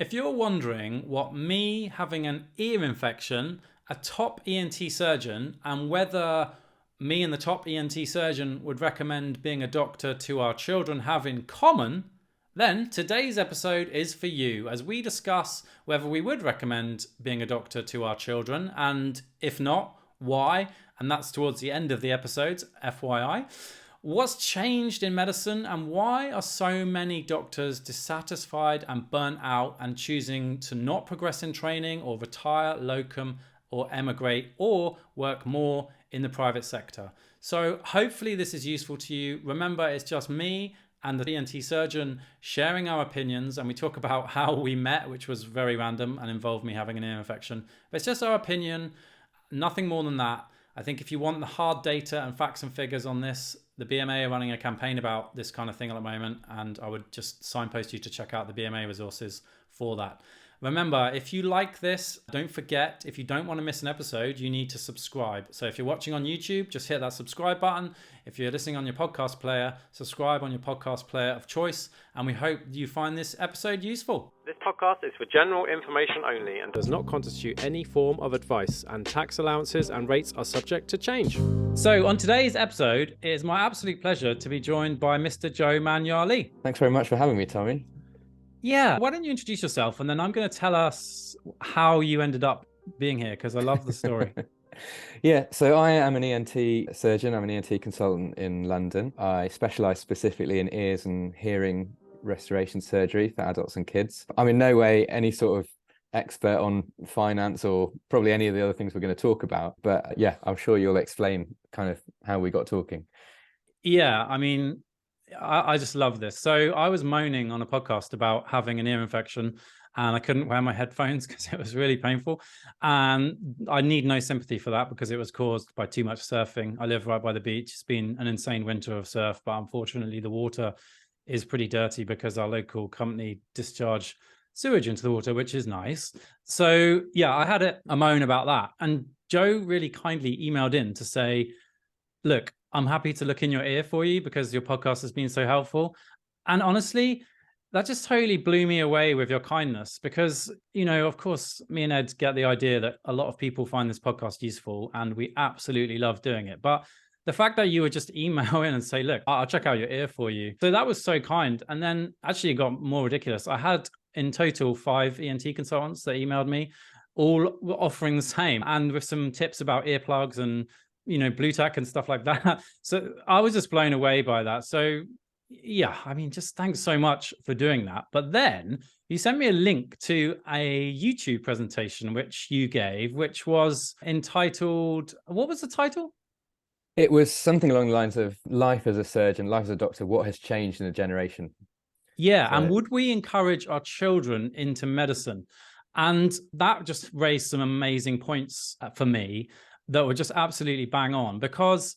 If you're wondering what me having an ear infection, a top ENT surgeon, and whether me and the top ENT surgeon would recommend being a doctor to our children have in common, then today's episode is for you as we discuss whether we would recommend being a doctor to our children, and if not, why. And that's towards the end of the episode, FYI. What's changed in medicine and why are so many doctors dissatisfied and burnt out and choosing to not progress in training or retire, locum, or emigrate or work more in the private sector? So hopefully this is useful to you. Remember, it's just me and the ENT surgeon sharing our opinions, and we talk about how we met, which was very random and involved me having an ear infection. But it's just our opinion, nothing more than that. I think if you want the hard data and facts and figures on this, the BMA are running a campaign about this kind of thing at the moment, and I would just signpost you to check out the BMA resources for that. Remember, if you like this, don't forget, if you don't want to miss an episode, you need to subscribe. So if you're watching on YouTube, just hit that subscribe button. If you're listening on your podcast player, subscribe on your podcast player of choice. And we hope you find this episode useful. This podcast is for general information only and does not constitute any form of advice, and tax allowances and rates are subject to change. So on today's episode, it is my absolute pleasure to be joined by Mr. Joe Manjaly. Thanks very much for having me, Tommy. Yeah, why don't you introduce yourself, and then I'm going to tell us how you ended up being here, because I love the story. Yeah, so I am an ENT surgeon. I'm an ENT consultant in London. I specialise specifically in ears and hearing restoration surgery for adults and kids. I'm in no way any sort of expert on finance or probably any of the other things we're going to talk about. But yeah, I'm sure you'll explain kind of how we got talking. Yeah, I mean, I just love this. So I was moaning on a podcast about having an ear infection and I couldn't wear my headphones because it was really painful. And I need no sympathy for that because it was caused by too much surfing. I live right by the beach. It's been an insane winter of surf, but unfortunately the water is pretty dirty because our local company discharge sewage into the water, which is nice. So yeah, I had a moan about that. And Joe really kindly emailed in to say, look, I'm happy to look in your ear for you because your podcast has been so helpful. And honestly, that just totally blew me away with your kindness because, you know, of course, me and Ed get the idea that a lot of people find this podcast useful and we absolutely love doing it. But the fact that you would just email in and say, look, I'll check out your ear for you. So that was so kind. And then actually it got more ridiculous. I had in total 5 ENT consultants that emailed me, all offering the same and with some tips about earplugs and blue tack and stuff like that. So I was just blown away by that. So yeah, I mean, just thanks so much for doing that. But then you sent me a link to a YouTube presentation, which you gave, which was entitled, what was the title? It was something along the lines of life as a surgeon, life as a doctor, what has changed in a generation? Yeah. So, and would we encourage our children into medicine? And that just raised some amazing points for me that were just absolutely bang on because,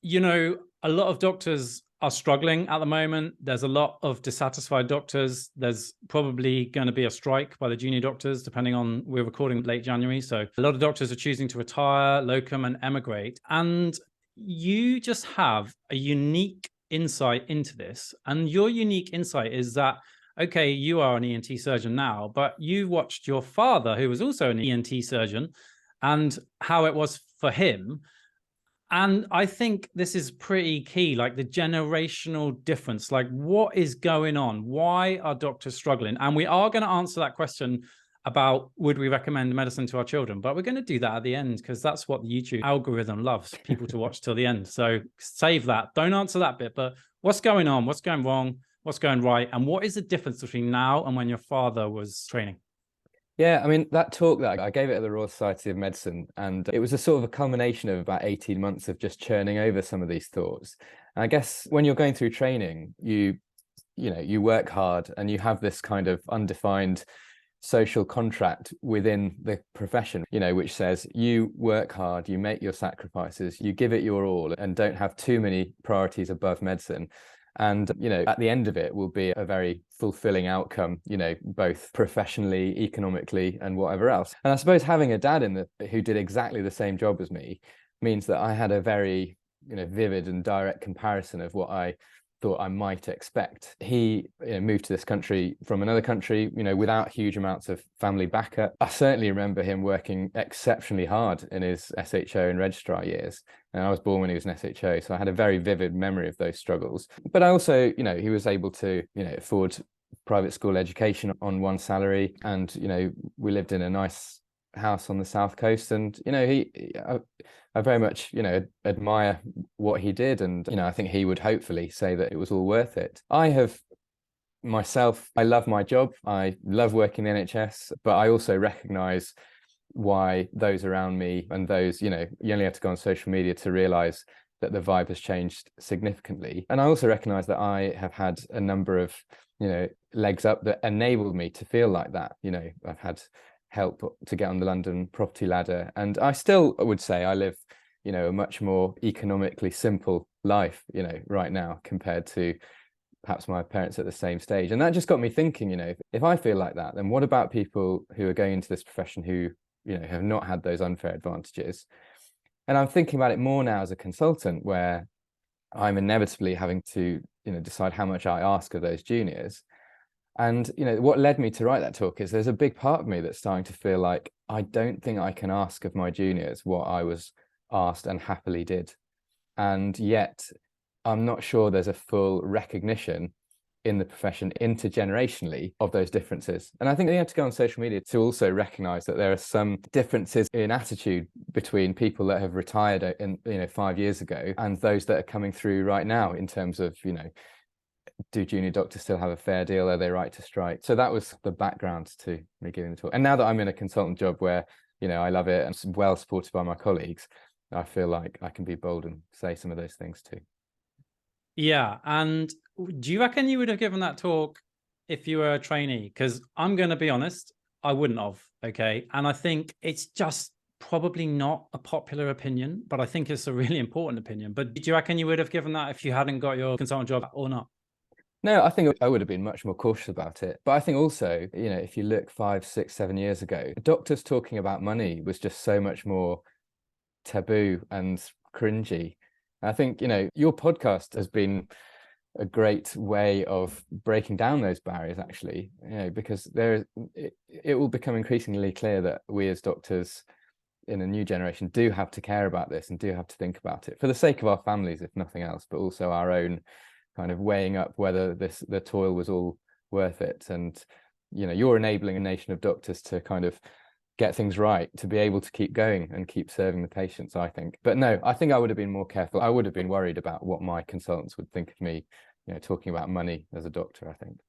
a lot of doctors are struggling at the moment. There's a lot of dissatisfied doctors. There's probably going to be a strike by the junior doctors, depending on, we're recording late January. So a lot of doctors are choosing to retire, locum and emigrate. And you just have a unique insight into this. And your unique insight is that, okay, you are an ENT surgeon now, but you watched your father, who was also an ENT surgeon, and how it was for him. And I think this is pretty key, like the generational difference, like what is going on? Why are doctors struggling? And we are going to answer that question about would we recommend medicine to our children? But we're going to do that at the end because that's what the YouTube algorithm loves people to watch till the end. So save that. Don't answer that bit, but what's going on? What's going wrong? What's going right? And what is the difference between now and when your father was training? Yeah, I mean, that talk that I gave it at the Royal Society of Medicine, and it was a sort of a culmination of about 18 months of just churning over some of these thoughts. And I guess when you're going through training, you work hard and you have this kind of undefined social contract within the profession, which says you work hard, you make your sacrifices, you give it your all and don't have too many priorities above medicine. And, at the end of it will be a very fulfilling outcome, both professionally, economically, and whatever else. And I suppose having a dad who did exactly the same job as me means that I had a very, vivid and direct comparison of what I thought I might expect. He moved to this country from another country, without huge amounts of family backup. I certainly remember him working exceptionally hard in his SHO and registrar years. And I was born when he was an SHO, so I had a very vivid memory of those struggles. But I also, he was able to, afford private school education on one salary. And, we lived in a nice house on the south coast, and I very much admire what he did, and I think he would hopefully say that it was all worth it. I love my job, I love working in the NHS, but I also recognize why those around me, and those, you only have to go on social media to realize that the vibe has changed significantly. And I also recognize that I have had a number of legs up that enabled me to feel like that. I've had help to get on the London property ladder, and I still would say I live a much more economically simple life right now compared to perhaps my parents at the same stage. And that just got me thinking, if I feel like that, then what about people who are going into this profession who have not had those unfair advantages? And I'm thinking about it more now as a consultant, where I'm inevitably having to decide how much I ask of those juniors. And what led me to write that talk is there's a big part of me that's starting to feel like I don't think I can ask of my juniors what I was asked and happily did. And yet I'm not sure there's a full recognition in the profession intergenerationally of those differences. And I think you have to go on social media to also recognize that there are some differences in attitude between people that have retired in 5 years ago and those that are coming through right now, in terms of do junior doctors still have a fair deal? Are they right to strike? So that was the background to me giving the talk. And now that I'm in a consultant job where, I love it and well supported by my colleagues, I feel like I can be bold and say some of those things too. Yeah. And do you reckon you would have given that talk if you were a trainee? Because I'm going to be honest, I wouldn't have. Okay. And I think it's just probably not a popular opinion, but I think it's a really important opinion. But do you reckon you would have given that if you hadn't got your consultant job or not? No, I think I would have been much more cautious about it. But I think also, if you look 5, 6, 7 years ago, doctors talking about money was just so much more taboo and cringy. I think, your podcast has been a great way of breaking down those barriers, actually, because it will become increasingly clear that we as doctors in a new generation do have to care about this and do have to think about it for the sake of our families, if nothing else, but also our own kind of weighing up whether the toil was all worth it. And you're enabling a nation of doctors to kind of get things right, to be able to keep going and keep serving the patients, I think. But no, I think I would have been more careful. I would have been worried about what my consultants would think of me talking about money as a doctor, I think.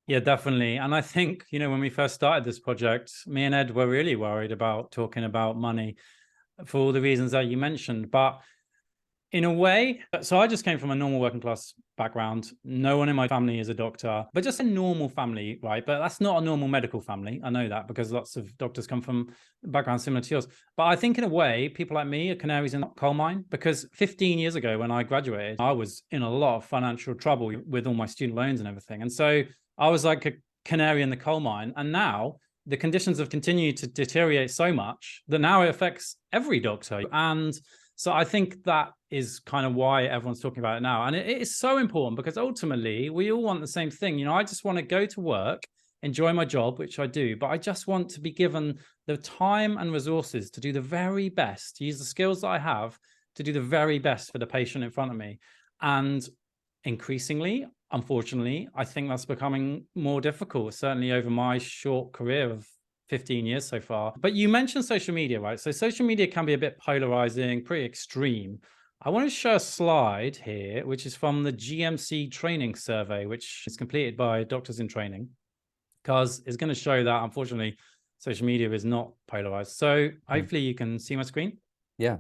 Yeah, definitely. And I think, when we first started this project, me and Ed were really worried about talking about money for all the reasons that you mentioned. But in a way, so I just came from a normal working class background. No one in my family is a doctor, but just a normal family, right? But that's not a normal medical family. I know that because lots of doctors come from backgrounds similar to yours. But I think in a way, people like me are canaries in the coal mine, because 15 years ago when I graduated, I was in a lot of financial trouble with all my student loans and everything. And so I was like a canary in the coal mine. And now the conditions have continued to deteriorate so much that now it affects every doctor. And so I think that is kind of why everyone's talking about it now. And it is so important because ultimately we all want the same thing. I just want to go to work, enjoy my job, which I do, but I just want to be given the time and resources to do the very best, to use the skills that I have to do the very best for the patient in front of me. And increasingly, unfortunately, I think that's becoming more difficult, certainly over my short career of 15 years so far. But you mentioned social media, right? So social media can be a bit polarizing, pretty extreme. I want to show a slide here, which is from the GMC training survey, which is completed by doctors in training, because it's going to show that, unfortunately, social media is not polarized. So hopefully you can see my screen. Yeah.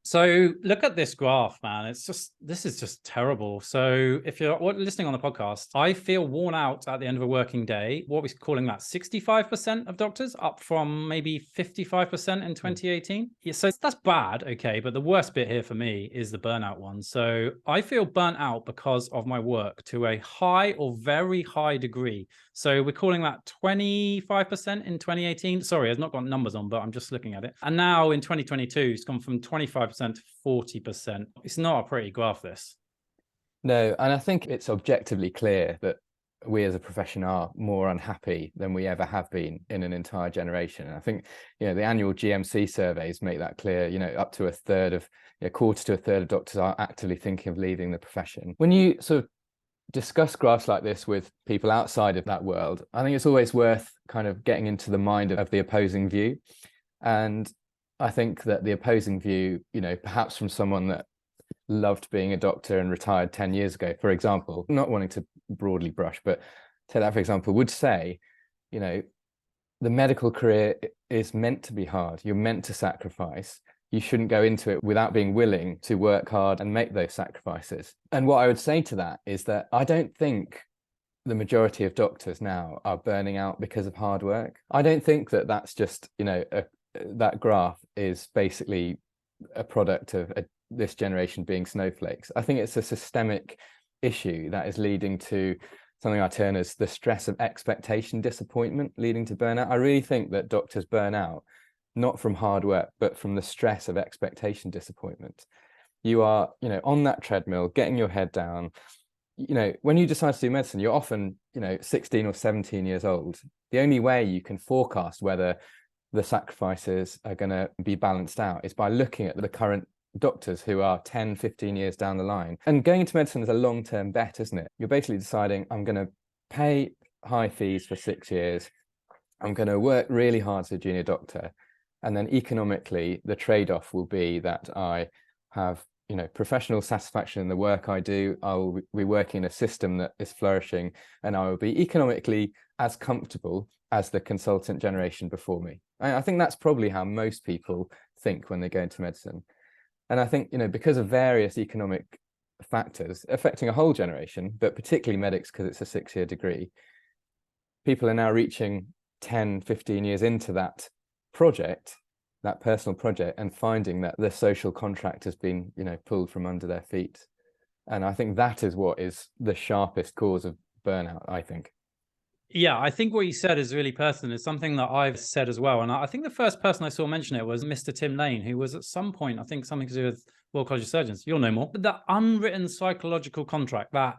So look at this graph, man. This is just terrible. So if you're listening on the podcast, I feel worn out at the end of a working day. What we're calling that 65% of doctors, up from maybe 55% in 2018. Yeah, so that's bad. Okay. But the worst bit here for me is the burnout one. So I feel burnt out because of my work to a high or very high degree. So we're calling that 25% in 2018. Sorry, I've not got numbers on, but I'm just looking at it. And now in 2022, it's gone from 25% to 40%. It's not a pretty graph, this. No, and I think it's objectively clear that we as a profession are more unhappy than we ever have been in an entire generation. And I think, the annual GMC surveys make that clear. Up to a quarter to a third of doctors are actively thinking of leaving the profession. When you sort of discuss graphs like this with people outside of that world, I think it's always worth kind of getting into the mind of the opposing view. And I think that the opposing view, perhaps from someone that loved being a doctor and retired 10 years ago, for example, not wanting to broadly brush, but take that for example, would say, the medical career is meant to be hard. You're meant to sacrifice. You shouldn't go into it without being willing to work hard and make those sacrifices. And what I would say to that is that I don't think the majority of doctors now are burning out because of hard work. I don't think that that's just, that graph is basically a product of this generation being snowflakes. I think it's a systemic issue that is leading to something I term as the stress of expectation disappointment leading to burnout. I really think that doctors burn out not from hard work, but from the stress of expectation disappointment. You are, on that treadmill, getting your head down. When you decide to do medicine, you're often, 16 or 17 years old. The only way you can forecast whether the sacrifices are going to be balanced out is by looking at the current doctors who are 10, 15 years down the line. And going into medicine is a long-term bet, isn't it? You're basically deciding, I'm going to pay high fees for 6 years. I'm going to work really hard as a junior doctor. And then economically, the trade-off will be that I have, professional satisfaction in the work I do. I will be working in a system that is flourishing, and I will be economically as comfortable as the consultant generation before me. I think that's probably how most people think when they go into medicine. And I think, because of various economic factors affecting a whole generation, but particularly medics because it's a 6-year degree, people are now reaching 10, 15 years into that project, that personal project, and finding that the social contract has been, pulled from under their feet. And I think that is what is the sharpest cause of burnout, I think. Yeah, I think what you said is really pertinent. It's something that I've said as well. And I think the first person I saw mention it was Mr. Tim Lane, who was at some point, I think something to do with Royal College of Surgeons. You'll know more. But that unwritten psychological contract that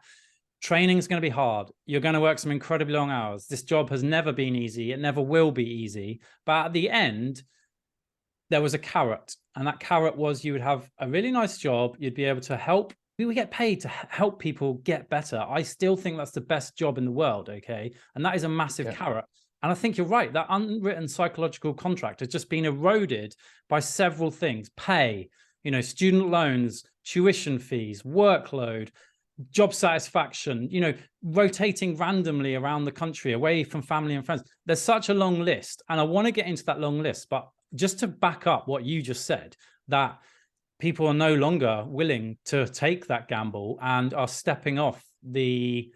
training is going to be hard. You're going to work some incredibly long hours. This job has never been easy. It never will be easy. But at the end, there was a carrot. And that carrot was you would have a really nice job. You'd be able to help. We would get paid to help people get better. I still think that's the best job in the world, okay? And that is a massive carrot. And I think you're right. That unwritten psychological contract has just been eroded by several things. Pay, student loans, tuition fees, workload, job satisfaction, rotating randomly around the country, away from family and friends. There's such a long list. And I want to get into that long list. But just to back up what you just said, that people are no longer willing to take that gamble and are stepping off the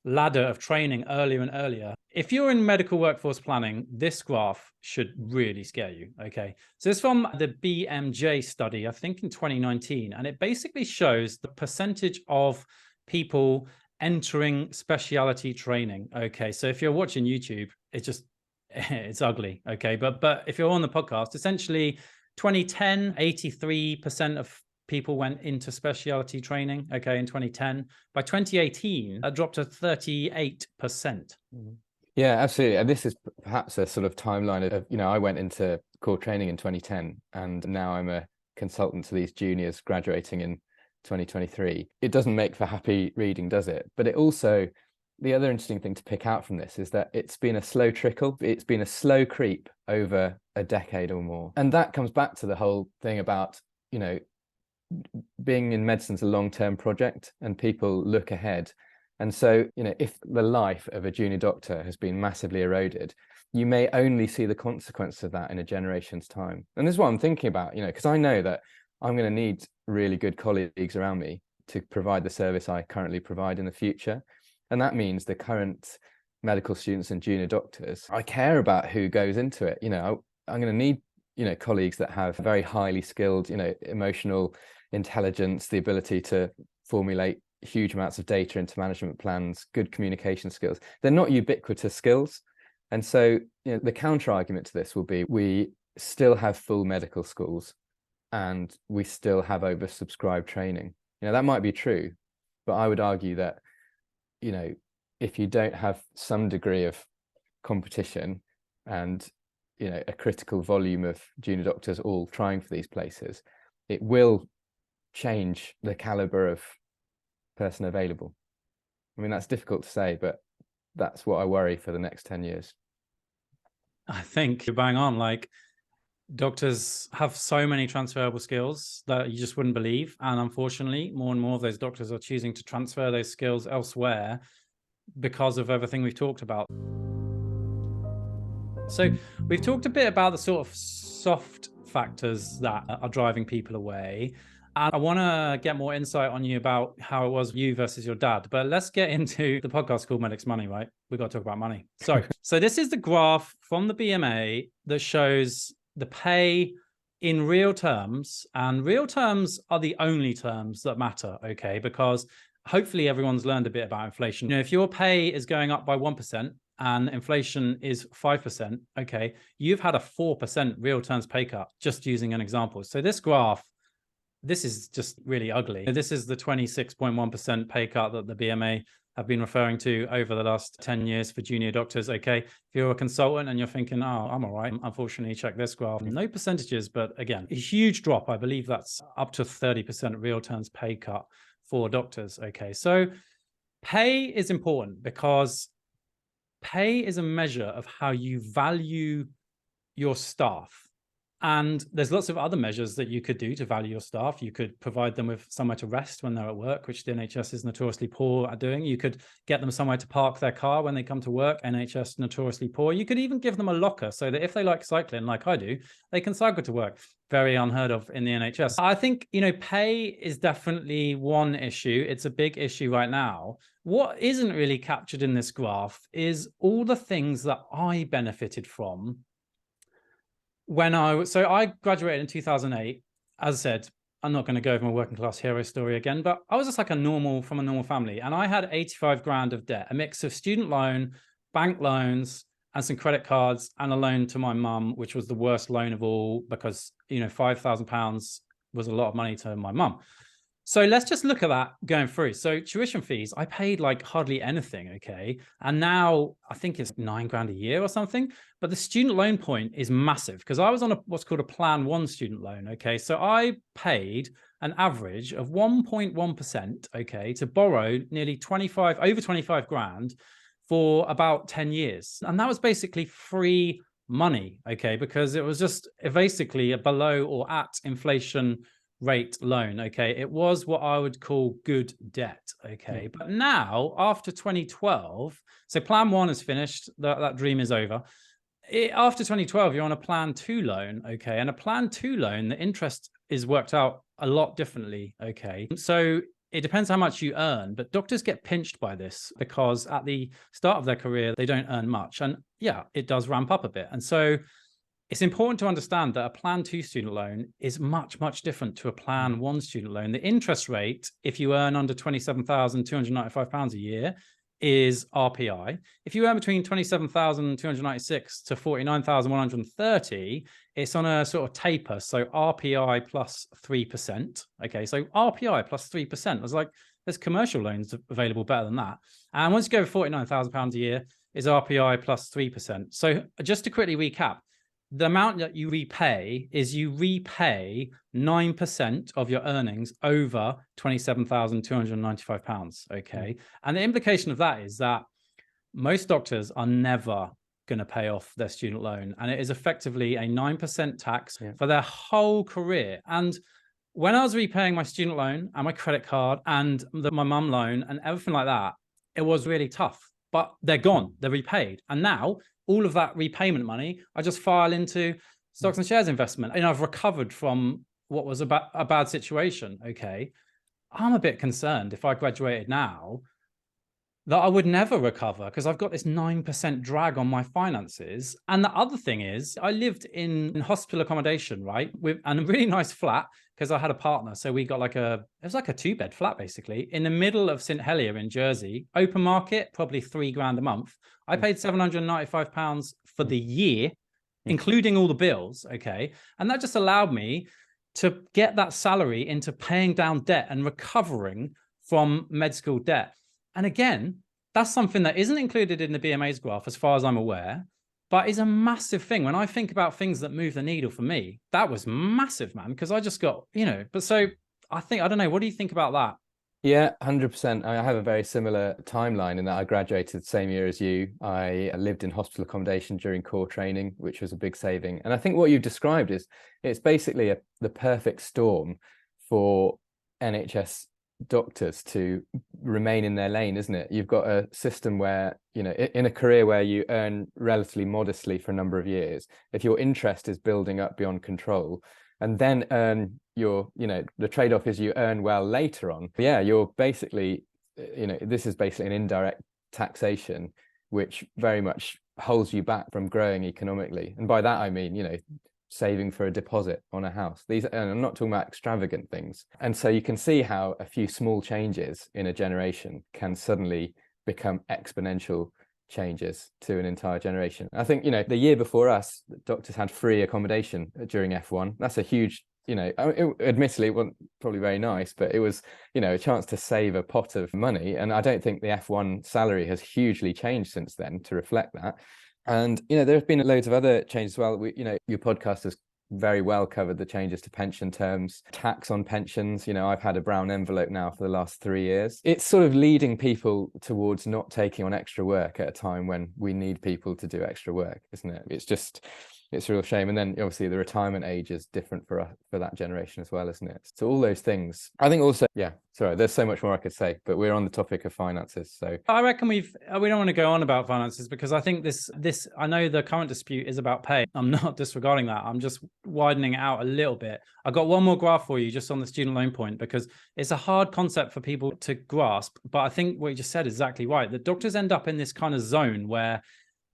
ladder of training earlier and earlier. If you're in medical workforce planning, this graph should really scare you, okay? So it's from the BMJ study, I think in 2019, and it basically shows the percentage of people entering specialty training, okay? So if you're watching YouTube, it's ugly, okay? But if you're on the podcast, essentially 2010, 83% of people went into specialty training, okay, in 2010. By 2018, that dropped to 38%. Yeah, absolutely. And this is perhaps a sort of timeline of, I went into core training in 2010, and now I'm a consultant to these juniors graduating in 2023. It doesn't make for happy reading, does it? But it also, the other interesting thing to pick out from this is that it's been a slow trickle. It's been a slow creep over a decade or more. And that comes back to the whole thing about, being in medicine is a long-term project and people look ahead. And so, if the life of a junior doctor has been massively eroded, you may only see the consequence of that in a generation's time. And this is what I'm thinking about, because I know that I'm going to need really good colleagues around me to provide the service I currently provide in the future. And that means the current medical students and junior doctors, I care about who goes into it. I'm going to need, colleagues that have very highly skilled, emotional intelligence, the ability to formulate huge amounts of data into management plans, good communication skills. They're not ubiquitous skills. And so, the counter argument to this will be, we still have full medical schools and we still have oversubscribed training. That might be true, But I would argue that, if you don't have some degree of competition and, a critical volume of junior doctors all trying for these places, it will change the caliber of person available. I mean, that's difficult to say, but that's what I worry for the next 10 years. I think you're bang on. Like, doctors have so many transferable skills that you just wouldn't believe. And unfortunately, more and more of those doctors are choosing to transfer those skills elsewhere because of everything we've talked about. So we've talked a bit about the sort of soft factors that are driving people away. And I want to get more insight on you about how it was you versus your dad. But let's get into the podcast called Medics Money, right? We've got to talk about money. So this is the graph from the BMA that shows the pay in real terms. And real terms are the only terms that matter, okay? Because hopefully everyone's learned a bit about inflation. If your pay is going up by 1%, and inflation is 5%, okay, you've had a 4% real terms pay cut, just using an example. So this graph, this is just really ugly. This is the 26.1% pay cut that the BMA have been referring to over the last 10 years for junior doctors, okay? If you're a consultant and you're thinking, oh, I'm all right, unfortunately, check this graph. No percentages, but again, a huge drop. I believe that's up to 30% real terms pay cut for doctors, okay? So pay is important because pay is a measure of how you value your staff. And there's lots of other measures that you could do to value your staff. You could provide them with somewhere to rest when they're at work, which the NHS is notoriously poor at doing. You could get them somewhere to park their car when they come to work, NHS notoriously poor. You could even give them a locker so that if they like cycling, like I do, they can cycle to work. Very unheard of in the NHS. I think, pay is definitely one issue. It's a big issue right now. What isn't really captured in this graph is all the things that I benefited from so I graduated in 2008. As I said, I'm not going to go over my working class hero story again, but I was just like from a normal family. And I had 85 grand of debt, a mix of student loan, bank loans, and some credit cards, and a loan to my mum, which was the worst loan of all because, £5,000 was a lot of money to my mum. So let's just look at that going through. So tuition fees, I paid like hardly anything, okay? And now I think it's 9 grand a year or something. But the student loan point is massive because I was on what's called a Plan 1 student loan, okay? So I paid an average of 1.1%, okay, to borrow nearly over 25 grand for about 10 years. And that was basically free money, okay? Because it was just basically a below or at inflation rate loan, okay? It was what I would call good debt, okay? But now, after 2012, so Plan 1 is finished, that dream is over. After 2012, you're on a Plan 2 loan, okay? And a Plan 2 loan, the interest is worked out a lot differently, okay? So it depends how much you earn, but doctors get pinched by this because at the start of their career, they don't earn much. And yeah, it does ramp up a bit. And so it's important to understand that a Plan 2 student loan is much, much different to a Plan 1 student loan. The interest rate, if you earn under £27,295 a year, is RPI. If you earn between £27,296 to £49,130, it's on a sort of taper, so RPI plus 3%. Okay, so RPI plus 3%. There's commercial loans available better than that. And once you go over £49,000 a year, is RPI plus 3%. So just to quickly recap, the amount that you repay is 9% of your earnings over £27,295, okay? And the implication of that is that most doctors are never going to pay off their student loan. And it is effectively a 9% tax for their whole career. And when I was repaying my student loan and my credit card and my mum loan and everything like that, it was really tough. But they're gone, they're repaid. And now all of that repayment money, I just file into stocks and shares investment. And I've recovered from what was a bad situation, okay? I'm a bit concerned if I graduated now that I would never recover because I've got this 9% drag on my finances. And the other thing is I lived in hospital accommodation, right? And a really nice flat because I had a partner. So we got it was like a 2-bed flat basically in the middle of St. Helier in Jersey, open market, probably 3 grand a month. I paid £795 for the year, including all the bills, okay? And that just allowed me to get that salary into paying down debt and recovering from med school debt. And again, that's something that isn't included in the BMA's graph, as far as I'm aware, but is a massive thing. When I think about things that move the needle for me, that was massive, man, because I just got, but so I don't know, what do you think about that? Yeah, 100%. I have a very similar timeline in that I graduated the same year as you. I lived in hospital accommodation during core training, which was a big saving. And I think what you've described is it's basically the perfect storm for NHS doctors to remain in their lane, isn't it? You've got a system where, in a career where you earn relatively modestly for a number of years, if your interest is building up beyond control, and then earn the trade-off is you earn well later on. Yeah, you're basically, this is basically an indirect taxation, which very much holds you back from growing economically. And by that, I mean, saving for a deposit on a house. And I'm not talking about extravagant things. And so you can see how a few small changes in a generation can suddenly become exponential changes to an entire generation. I think, the year before us, doctors had free accommodation during F1. That's a huge, admittedly, it wasn't probably very nice, but it was, a chance to save a pot of money. And I don't think the F1 salary has hugely changed since then to reflect that. And, there have been loads of other changes as well. Your podcast has very well covered the changes to pension terms, tax on pensions. I've had a brown envelope now for the last 3 years. It's sort of leading people towards not taking on extra work at a time when we need people to do extra work, isn't it? It's a real shame. And then obviously the retirement age is different for that generation as well, isn't it? So all those things. I think also, sorry, there's so much more I could say, but we're on the topic of finances. So I reckon we don't want to go on about finances, because I think this, I know the current dispute is about pay. I'm not disregarding that. I'm just widening it out a little bit. I got one more graph for you just on the student loan point, because it's a hard concept for people to grasp. But I think what you just said is exactly right. The doctors end up in this kind of zone where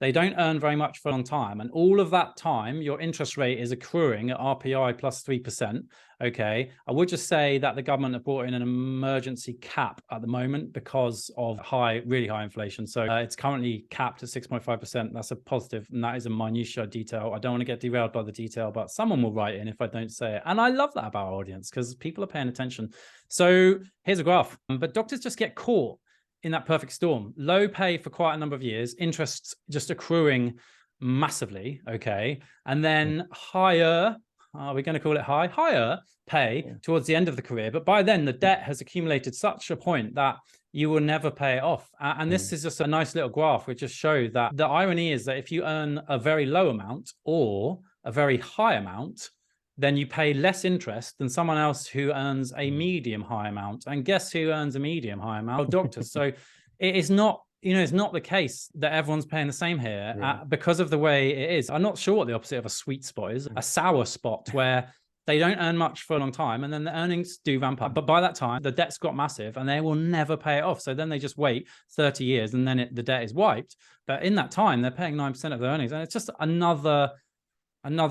they don't earn very much for a long time. And all of that time, your interest rate is accruing at RPI plus 3%. Okay. I would just say that the government have brought in an emergency cap at the moment because of really high inflation. So it's currently capped at 6.5%. That's a positive. And that is a minutiae detail. I don't want to get derailed by the detail, but someone will write in if I don't say it. And I love that about our audience, because people are paying attention. So here's a graph. But doctors just get caught in that perfect storm. Low pay for quite a number of years, interests just accruing massively, okay? And then higher, are we going to call it higher pay towards the end of the career. But by then, the debt has accumulated such a point that you will never pay it off. And this is just a nice little graph which just shows that the irony is that if you earn a very low amount or a very high amount, then you pay less interest than someone else who earns a medium high amount. And guess who earns a medium high amount? Doctors. So it is not, it's not the case that everyone's paying the same here because of the way it is. I'm not sure what the opposite of a sweet spot is, a sour spot where they don't earn much for a long time and then the earnings do ramp up. But by that time, the debt's got massive and they will never pay it off. So then they just wait 30 years and then the debt is wiped. But in that time, they're paying 9% of their earnings. And it's just another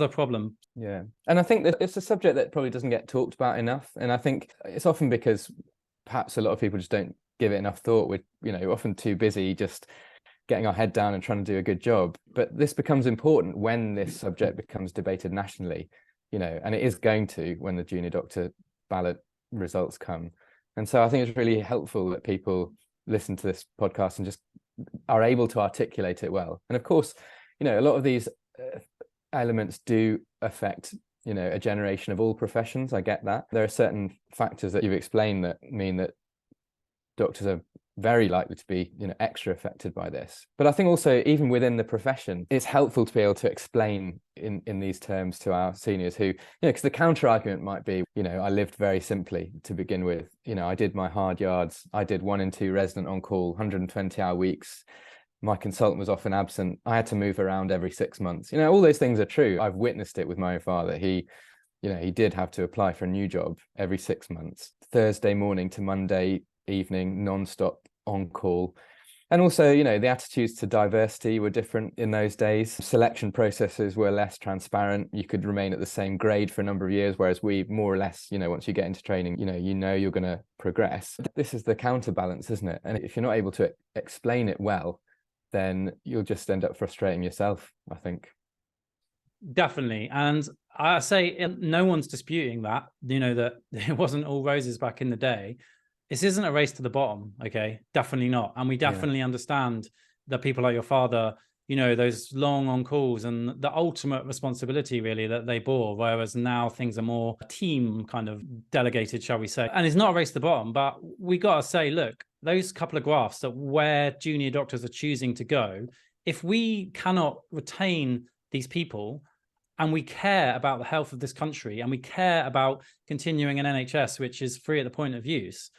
problem. Yeah. And I think that it's a subject that probably doesn't get talked about enough. And I think it's often because perhaps a lot of people just don't give it enough thought. We're, often too busy just getting our head down and trying to do a good job. But this becomes important when this subject becomes debated nationally, and it is going to when the junior doctor ballot results come. And so I think it's really helpful that people listen to this podcast and just are able to articulate it well. And of course, a lot of these elements do affect a generation of all professions. I get that. There are certain factors that you've explained that mean that doctors are very likely to be extra affected by this. But I think also even within the profession, it's helpful to be able to explain in these terms to our seniors who, because the counter argument might be, I lived very simply to begin with. I did my hard yards. I did 1 and 2 resident on call, 120-hour weeks. My consultant was often absent. I had to move around every 6 months. All those things are true. I've witnessed it with my own father. He did have to apply for a new job every 6 months, Thursday morning to Monday evening, non-stop on call. And also, the attitudes to diversity were different in those days. Selection processes were less transparent. You could remain at the same grade for a number of years, whereas we more or less, once you get into training, you're going to progress. This is the counterbalance, isn't it? And if you're not able to explain it well, then you'll just end up frustrating yourself, I think. Definitely. And I say no one's disputing that, that it wasn't all roses back in the day. this isn't a race to the bottom, okay? Definitely not. And we definitely understand that people like your father, you know, those long on calls and the ultimate responsibility really that they bore, whereas now things are more team kind of delegated, shall we say. And it's not a race to the bottom, but we got to say, look, those couple of graphs that where junior doctors are choosing to go, if we cannot retain these people and we care about the health of this country and we care about continuing an NHS, which is free at the point of use,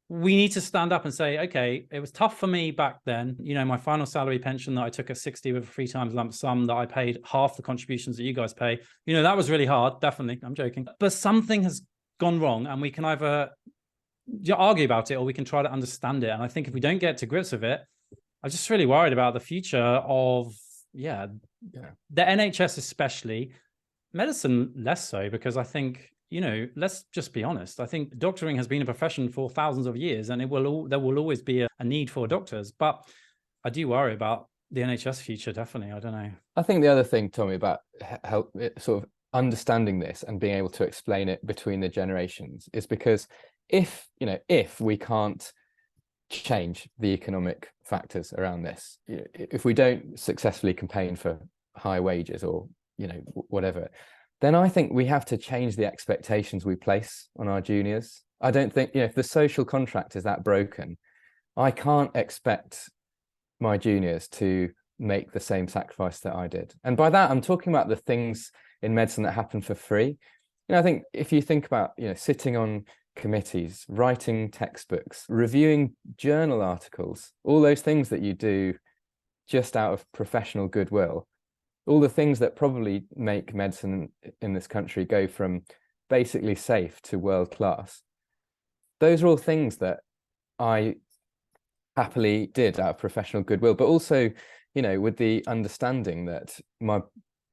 we need to stand up and say, okay, it was tough for me back then. You know, my final salary pension that I took at 60 with a 3 times lump sum that I paid half the contributions that you guys pay. You know, that was really hard. Definitely. I'm joking. But something has gone wrong and we can either argue about it or we can try to understand it. And I think if we don't get to grips with it, I'm just really worried about the future of, the NHS especially, medicine less so, because I think, you know, let's just be honest. I think doctoring has been a profession for thousands of years, and there will always be a need for doctors. But I do worry about the NHS future. Definitely, I don't know. I think the other thing, Tommy, about help sort of understanding this and being able to explain it between the generations is because if we can't change the economic factors around this, if we don't successfully campaign for high wages or, you know, whatever, then I think we have to change the expectations we place on our juniors. I don't think, you know, if the social contract is that broken, I can't expect my juniors to make the same sacrifice that I did. And by that, I'm talking about the things in medicine that happen for free. You know, I think if you think about, you know, sitting on committees, writing textbooks, reviewing journal articles, all those things that you do just out of professional goodwill, all the things that probably make medicine in this country go from basically safe to world class. Those are all things that I happily did out of professional goodwill, but also, you know, with the understanding that my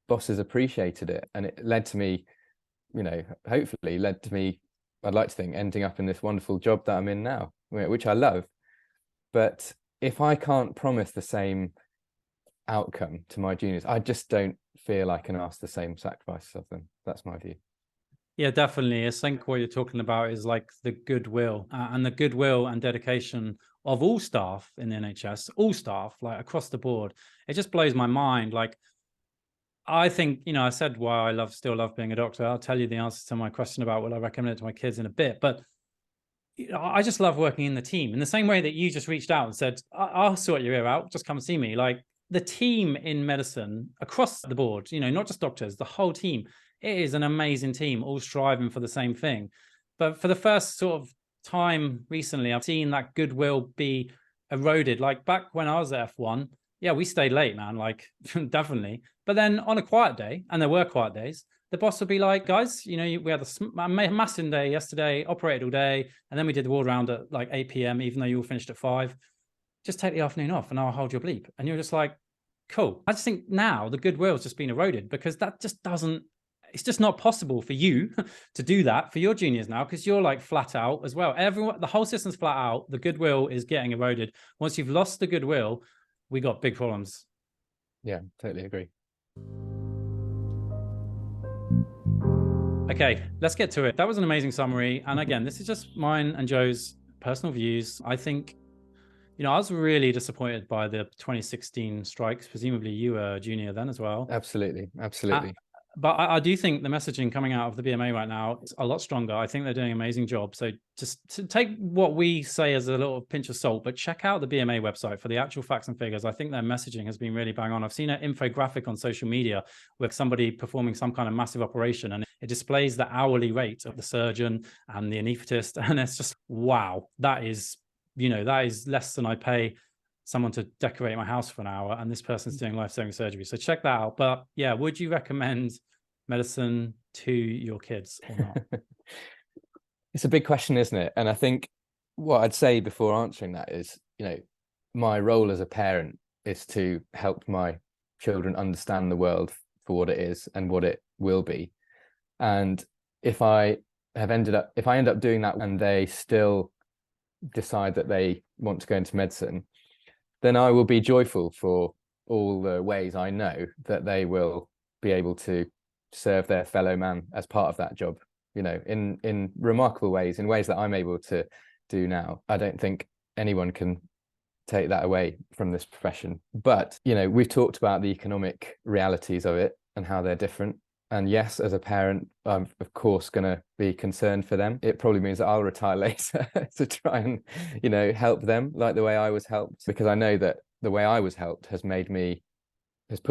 bosses appreciated it. And it led to me, you know, hopefully led to me, I'd like to think, ending up in this wonderful job that I'm in now, which I love. But if I can't promise the same outcome to my juniors, I just don't feel I can ask the same sacrifice of them. That's my view. Yeah, definitely. I think what you're talking about is like the goodwill and the goodwill and dedication of all staff in the NHS, all staff, like across the board. It just blows my mind. Like, I think, you know, I said why I still love being a doctor. I'll tell you the answer to my question about will I recommend it to my kids in a bit. But you know, I just love working in the team in the same way that you just reached out and said, I'll sort your ear out. Just come and see me. Like the team in medicine across the board, you know, not just doctors, the whole team. It is an amazing team, all striving for the same thing. But for the first sort of time recently, I've seen that goodwill be eroded. Like back when I was at F1, yeah, we stayed late, man, like definitely. But then on a quiet day, and there were quiet days, the boss would be like, guys, you know, we had a massing day yesterday, operated all day, and then we did the ward round at like 8 p.m., even though you all finished at 5. Just take the afternoon off and I'll hold your bleep. And you're just like, cool. I just think now the goodwill has just been eroded because that just doesn't, it's just not possible for you to do that for your juniors now because you're like flat out as well. Everyone, the whole system's flat out. The goodwill is getting eroded. Once you've lost the goodwill, we got big problems. Yeah, totally agree. Okay, let's get to it. That was an amazing summary. And again, this is just mine and Joe's personal views. I think, you know, I was really disappointed by the 2016 strikes. Presumably you were a junior then as well. Absolutely. Absolutely. But I do think the messaging coming out of the BMA right now is a lot stronger. I think they're doing an amazing job. So just to take what we say as a little pinch of salt, but check out the BMA website for the actual facts and figures. I think their messaging has been really bang on. I've seen an infographic on social media with somebody performing some kind of massive operation, and it displays the hourly rate of the surgeon and the anaesthetist. And it's just, wow, that is, you know, that is less than I pay someone to decorate my house for an hour, and this person's doing life-saving surgery. So check that out. But yeah, would you recommend medicine to your kids or not? It's a big question, isn't it? And I think what I'd say before answering that is, you know, my role as a parent is to help my children understand the world for what it is and what it will be. And if I end up doing that and they still decide that they want to go into medicine, then I will be joyful for all the ways I know that they will be able to serve their fellow man as part of that job, you know, in remarkable ways, in ways that I'm able to do now. I don't think anyone can take that away from this profession. But, you know, we've talked about the economic realities of it and how they're different. And yes, as a parent, I'm of course going to be concerned for them. It probably means that I'll retire later to try and, you know, help them like the way I was helped, because I know that the way I was helped has put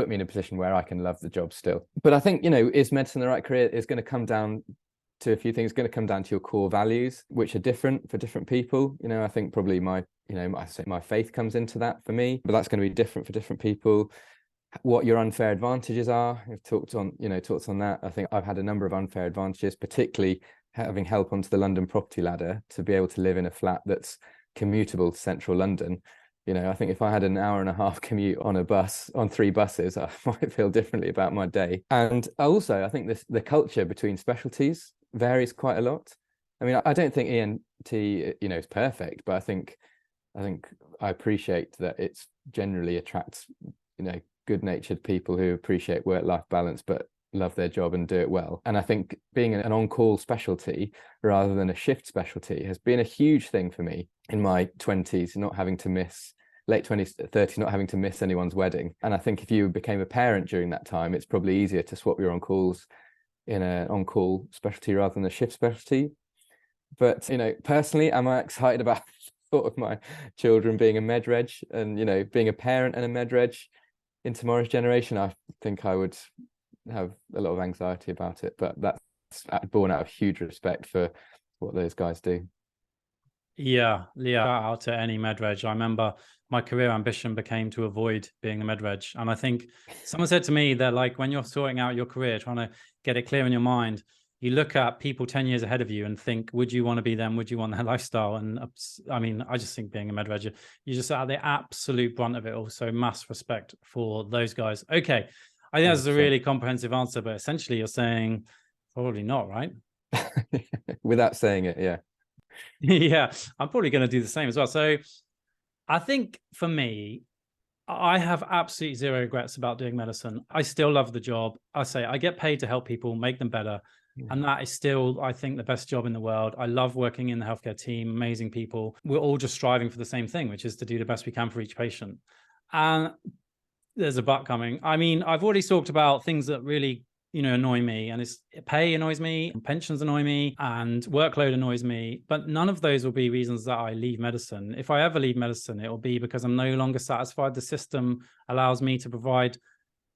me in a position where I can love the job still. But I think, you know, is medicine the right career? Is going to come down to a few things. It's going to come down to your core values, which are different for different people. You know, I think probably my faith comes into that for me, but that's going to be different for different people. What your unfair advantages are, we've talked on that. I think I've had a number of unfair advantages, particularly having help onto the London property ladder to be able to live in a flat that's commutable to central London. You know, I think if I had an hour and a half commute on a bus, on 3 buses, I might feel differently about my day. And also, I think the culture between specialties varies quite a lot. I mean, I don't think ENT, you know, is perfect, but I think I appreciate that it's generally attracts, you know, good-natured people who appreciate work-life balance but love their job and do it well. And I think being an on-call specialty rather than a shift specialty has been a huge thing for me in my 20s, not having to miss late 20s, 30s, not having to miss anyone's wedding. And I think if you became a parent during that time, it's probably easier to swap your on-calls in an on-call specialty rather than a shift specialty. But, you know, personally, am I excited about the thought of my children being a med reg and, you know, being a parent and a med reg in tomorrow's generation? I think I would have a lot of anxiety about it, but that's born out of huge respect for what those guys do. Yeah. Shout out to any med reg. I remember my career ambition became to avoid being a med reg. And I think someone said to me that, like, when you're sorting out your career, trying to get it clear in your mind, you look at people 10 years ahead of you and think, would you want to be them? Would you want their lifestyle? And I mean, I just think being a med reg, you just are the absolute brunt of it all. So mass respect for those guys. Okay. I think that's a really comprehensive answer, but essentially you're saying probably not, right? Without saying it, yeah. Yeah, I'm probably going to do the same as well. So I think for me, I have absolutely zero regrets about doing medicine. I still love the job. I say I get paid to help people, make them better. And that is still, I think, the best job in the world. I love working in the healthcare team, amazing people. We're all just striving for the same thing, which is to do the best we can for each patient. And there's a but coming. I mean, I've already talked about things that really, you know, annoy me, and it's pay annoys me, pensions annoy me, and workload annoys me. But none of those will be reasons that I leave medicine. If I ever leave medicine, it will be because I'm no longer satisfied the system allows me to provide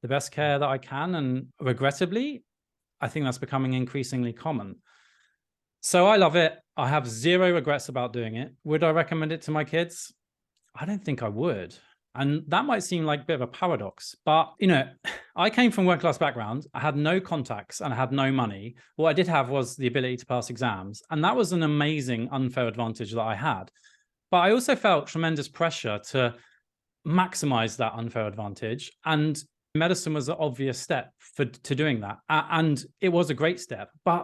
the best care that I can. And regrettably, I think that's becoming increasingly common. So I love it. I have zero regrets about doing it. Would I recommend it to my kids? I don't think I would. And that might seem like a bit of a paradox, but, you know, I came from working-class background. I had no contacts and I had no money. What I did have was the ability to pass exams. And that was an amazing unfair advantage that I had. But I also felt tremendous pressure to maximize that unfair advantage. And medicine was an obvious step to doing that. And it was a great step, and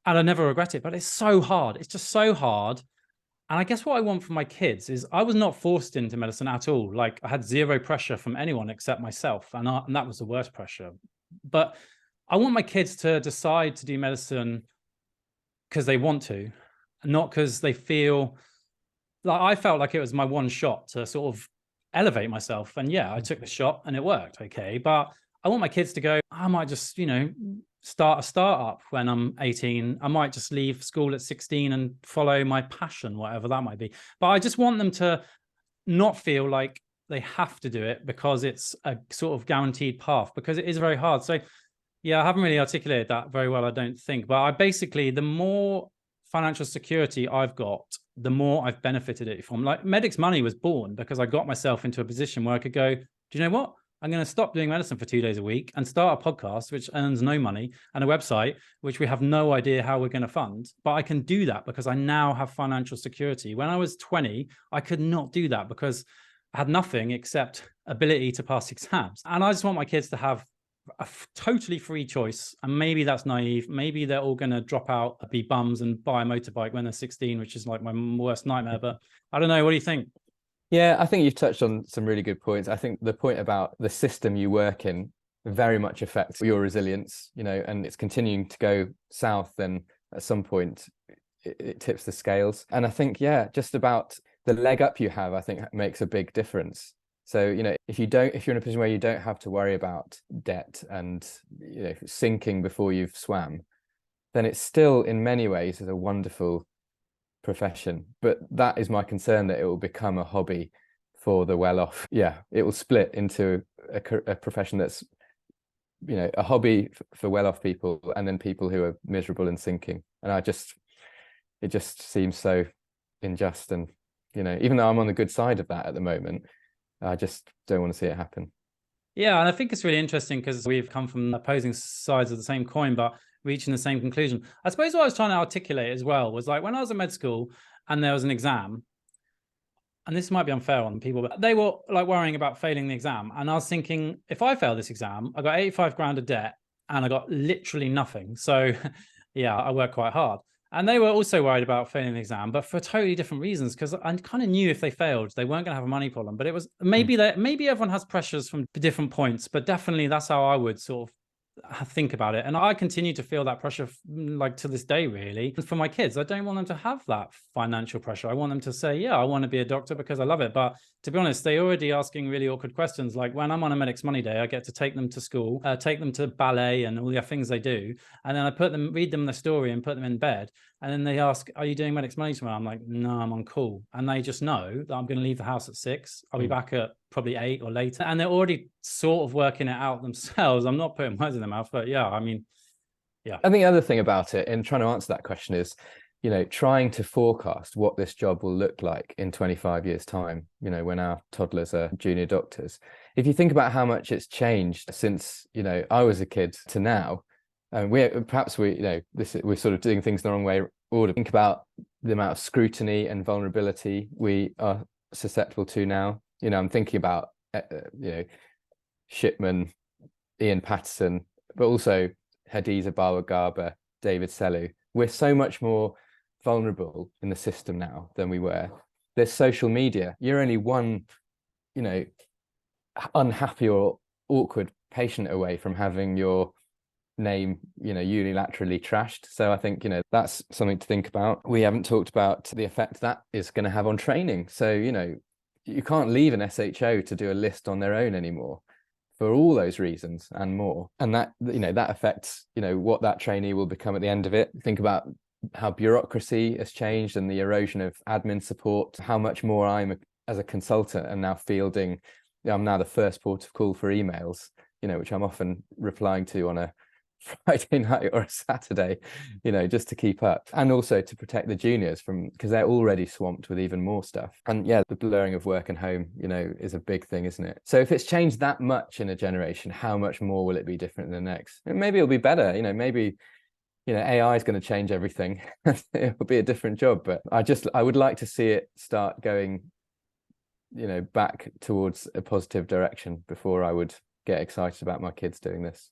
I never regret it, but it's so hard. It's just so hard. And I guess what I want for my kids is I was not forced into medicine at all. Like, I had zero pressure from anyone except myself. And that was the worst pressure. But I want my kids to decide to do medicine because they want to, not because they feel like I felt like it was my one shot to sort of elevate myself. And yeah, I took the shot and it worked. Okay. But I want my kids to go, I might just, you know, start a startup when I'm 18. I might just leave school at 16 and follow my passion, whatever that might be. But I just want them to not feel like they have to do it because it's a sort of guaranteed path, because it is very hard. So yeah, I haven't really articulated that very well, I don't think. But I basically, the more financial security I've got, the more I've benefited it from. Like, Medic's Money was born because I got myself into a position where I could go, do you know what? I'm going to stop doing medicine for 2 days a week and start a podcast, which earns no money, and a website, which we have no idea how we're going to fund. But I can do that because I now have financial security. When I was 20, I could not do that because I had nothing except ability to pass exams. And I just want my kids to have a totally free choice. And maybe that's naive. Maybe they're all going to drop out, be bums, and buy a motorbike when they're 16, which is like my worst nightmare. But I don't know. What do you think? Yeah, I think you've touched on some really good points. I think the point about the system you work in very much affects your resilience, you know, and it's continuing to go south, then at some point it tips the scales. And I think, yeah, just about the leg up you have, I think makes a big difference. So, you know, if you're in a position where you don't have to worry about debt and, you know, sinking before you've swam, then it's still in many ways is a wonderful profession. But that is my concern, that it will become a hobby for the well-off. Yeah, it will split into a profession that's, you know, a hobby for well-off people, and then people who are miserable and sinking. And it just seems so unjust. And, you know, even though I'm on the good side of that at the moment, I just don't want to see it happen. Yeah, and I think it's really interesting because we've come from opposing sides of the same coin, but reaching the same conclusion. I suppose what I was trying to articulate as well was like when I was at med school and there was an exam, and this might be unfair on people, but they were like worrying about failing the exam. And I was thinking, if I fail this exam, I got 85 grand of debt and I got literally nothing. So yeah, I worked quite hard. And they were also worried about failing the exam, but for totally different reasons, because I kind of knew if they failed, they weren't going to have a money problem. But it was maybe maybe everyone has pressures from different points, but definitely that's how I would sort of think about it. And I continue to feel that pressure like to this day, really. And for my kids, I don't want them to have that financial pressure. I want them to say, yeah, I want to be a doctor because I love it. But to be honest, they're already asking really awkward questions. Like when I'm on a Medics Money Day, I get to take them to school, take them to ballet and all the things they do. And then I read them the story and put them in bed. And then they ask, are you doing Medics Money tomorrow? I'm like, no, I'm on call. And they just know that I'm going to leave the house at 6. I'll be back at probably 8 or later. And they're already sort of working it out themselves. I'm not putting words in their mouth, but yeah, I mean, yeah. I think the other thing about it in trying to answer that question is, you know, trying to forecast what this job will look like in 25 years' time, you know, when our toddlers are junior doctors. If you think about how much it's changed since, you know, I was a kid to now, and we're sort of doing things the wrong way order. Think about the amount of scrutiny and vulnerability we are susceptible to now. You know, I'm thinking about, you know, Shipman, Ian Patterson, but also Hadiza Bawa-Garba, David Selou. We're so much more vulnerable in the system now than we were. There's social media. You're only one, you know, unhappy or awkward patient away from having your name, you know, unilaterally trashed. So I think, you know, that's something to think about. We haven't talked about the effect that is going to have on training. So, you know, you can't leave an SHO to do a list on their own anymore for all those reasons and more. And that, you know, that affects, you know, what that trainee will become at the end of it. Think about how bureaucracy has changed and the erosion of admin support, how much more as a consultant and now fielding, I'm now the first port of call for emails, you know, which I'm often replying to on a Friday night or a Saturday, you know, just to keep up, and also to protect the juniors from, because they're already swamped with even more stuff. And yeah, the blurring of work and home, you know, is a big thing, isn't it? So if it's changed that much in a generation, how much more will it be different in the next? And maybe it'll be better, you know, maybe, you know, AI is going to change everything. It'll be a different job, but I would like to see it start going, you know, back towards a positive direction before I would get excited about my kids doing this.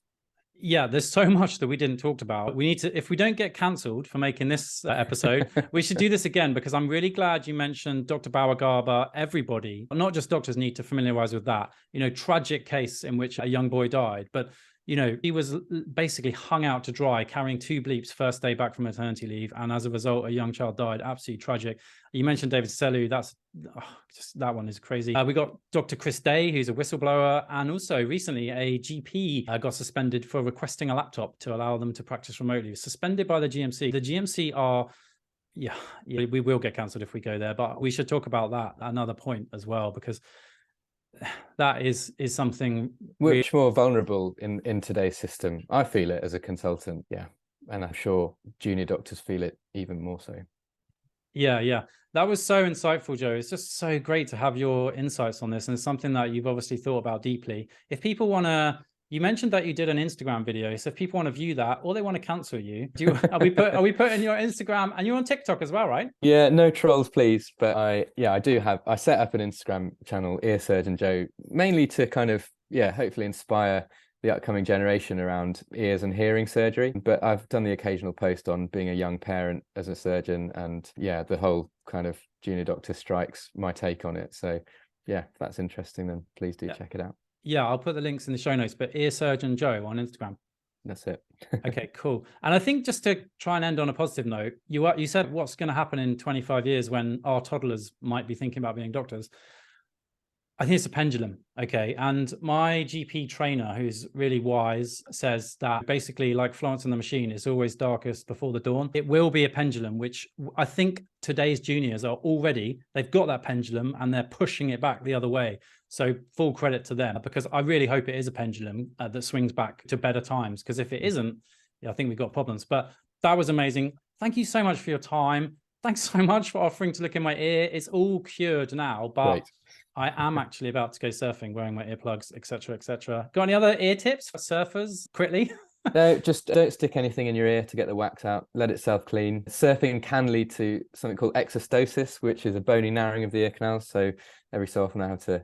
Yeah, there's so much that we didn't talk about. We need to, if we don't get cancelled for making this episode, we should do this again, because I'm really glad you mentioned Dr. Bawa-Garba. Everybody, not just doctors, need to familiarize with that. You know, tragic case in which a young boy died, but you know, he was basically hung out to dry, carrying 2 bleeps first day back from maternity leave. And as a result, a young child died. Absolutely tragic. You mentioned David Selou. Just that one is crazy. We got Dr. Chris Day, who's a whistleblower. And also recently a GP got suspended for requesting a laptop to allow them to practice remotely. Suspended by the GMC. The GMC are... Yeah, we will get cancelled if we go there. But we should talk about that at another point as well, because that is something much more vulnerable in today's system. I feel it as a consultant, yeah, and I'm sure junior doctors feel it even more so. Yeah, that was so insightful, Joe. It's just so great to have your insights on this, and it's something that you've obviously thought about deeply. If people want to, you mentioned that you did an Instagram video, so if people want to view that or they want to cancel you, are we putting your Instagram, and you're on TikTok as well, right? Yeah, no trolls, please. But I set up an Instagram channel, Ear Surgeon Joe, mainly to kind of, hopefully inspire the upcoming generation around ears and hearing surgery. But I've done the occasional post on being a young parent as a surgeon, and the whole kind of junior doctor strikes, my take on it. So yeah, if that's interesting, then please do check it out. Yeah, I'll put the links in the show notes, but Ear Surgeon Joe on Instagram. That's it. Okay, cool. And I think just to try and end on a positive note, you said what's going to happen in 25 years when our toddlers might be thinking about being doctors. I think it's a pendulum. Okay. And my GP trainer, who's really wise, says that basically, like Florence and the Machine, it's always darkest before the dawn. It will be a pendulum, which I think today's juniors are already, they've got that pendulum and they're pushing it back the other way. So full credit to them, because I really hope it is a pendulum that swings back to better times. Because if it isn't, yeah, I think we've got problems. But that was amazing. Thank you so much for your time. Thanks so much for offering to look in my ear. It's all cured now, but Great. I am actually about to go surfing, wearing my earplugs, etc., etc. Got any other ear tips for surfers quickly? No, just don't stick anything in your ear to get the wax out. Let it self-clean. Surfing can lead to something called exostosis, which is a bony narrowing of the ear canals. So every so often I have to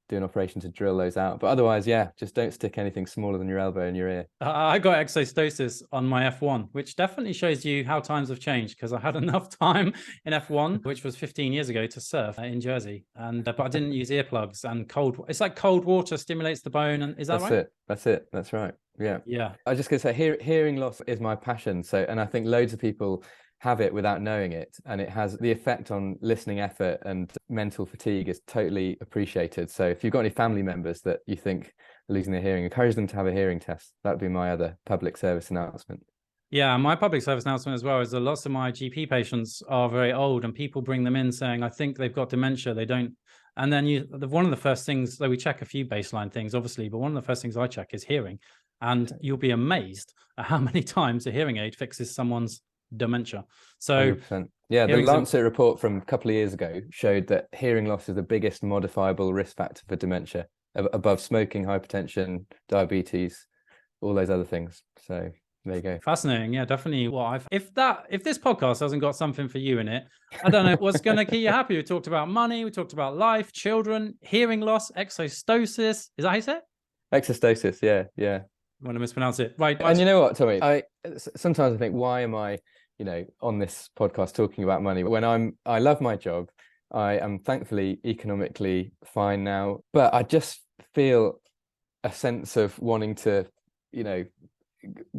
do an operation to drill those out. But otherwise, yeah, just don't stick anything smaller than your elbow in your ear. I got exostosis on my F1, which definitely shows you how times have changed, because I had enough time in F1, which was 15 years ago, to surf in Jersey. And but I didn't use earplugs, and it's like cold water stimulates the bone. And is that right? That's it. That's right. Yeah. Yeah. I was just gonna say hearing loss is my passion. So, and I think loads of people have it without knowing it, and it has the effect on listening effort and mental fatigue is totally appreciated. So if you've got any family members that you think are losing their hearing, encourage them to have a hearing test. That would be my other public service announcement. Yeah, my public service announcement as well is that lots of my GP patients are very old, and people bring them in saying, I think they've got dementia. They don't. And then one of the first things, though we check a few baseline things, obviously, but one of the first things I check is hearing. And you'll be amazed at how many times a hearing aid fixes someone's dementia. So 100%. Yeah, the Lancet report from a couple of years ago showed that hearing loss is the biggest modifiable risk factor for dementia, above smoking, hypertension, diabetes, all those other things. So there you go. Fascinating. Yeah, definitely. If this podcast hasn't got something for you in it, I don't know what's going to keep you happy. We talked about money, we talked about life, children, hearing loss, exostosis. Is that how you say it? Exostosis. Yeah. I want to mispronounce it. Right. And you know what, Tommy? Sometimes I think, why am I, on this podcast talking about money when I love my job. I am thankfully economically fine now, but I just feel a sense of wanting to,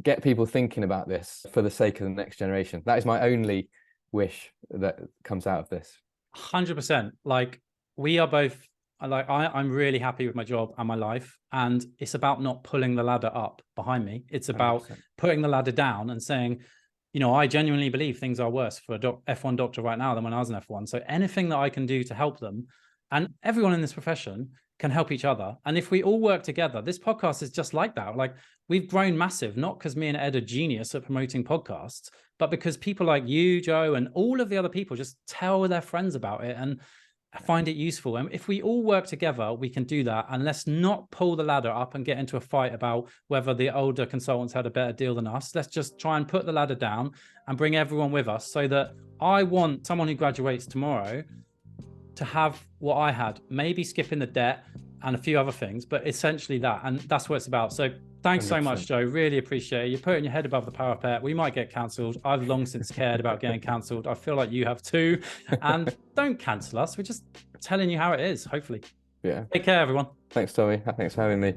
get people thinking about this for the sake of the next generation. That is my only wish that comes out of this. 100%. Like, we are both, I'm really happy with my job and my life, and it's about not pulling the ladder up behind me. It's about 100%. Putting the ladder down and saying, I genuinely believe things are worse for a F1 doctor right now than when I was an F1. So anything that I can do to help them, and everyone in this profession can help each other. And if we all work together, this podcast is just like that. Like, we've grown massive, not because me and Ed are genius at promoting podcasts, but because people like you, Joe, and all of the other people just tell their friends about it and find it useful. And if we all work together, we can do that. And let's not pull the ladder up and get into a fight about whether the older consultants had a better deal than us. Let's just try and put the ladder down and bring everyone with us, so that I want someone who graduates tomorrow to have what I had, maybe skipping the debt and a few other things, but essentially that. And that's what it's about. So thanks 100%. So much, Joe. Really appreciate it. You're putting your head above the parapet. We might get cancelled. I've long since cared about getting cancelled. I feel like you have too. And don't cancel us. We're just telling you how it is, hopefully. Yeah. Take care, everyone. Thanks, Tommy. Thanks for having me.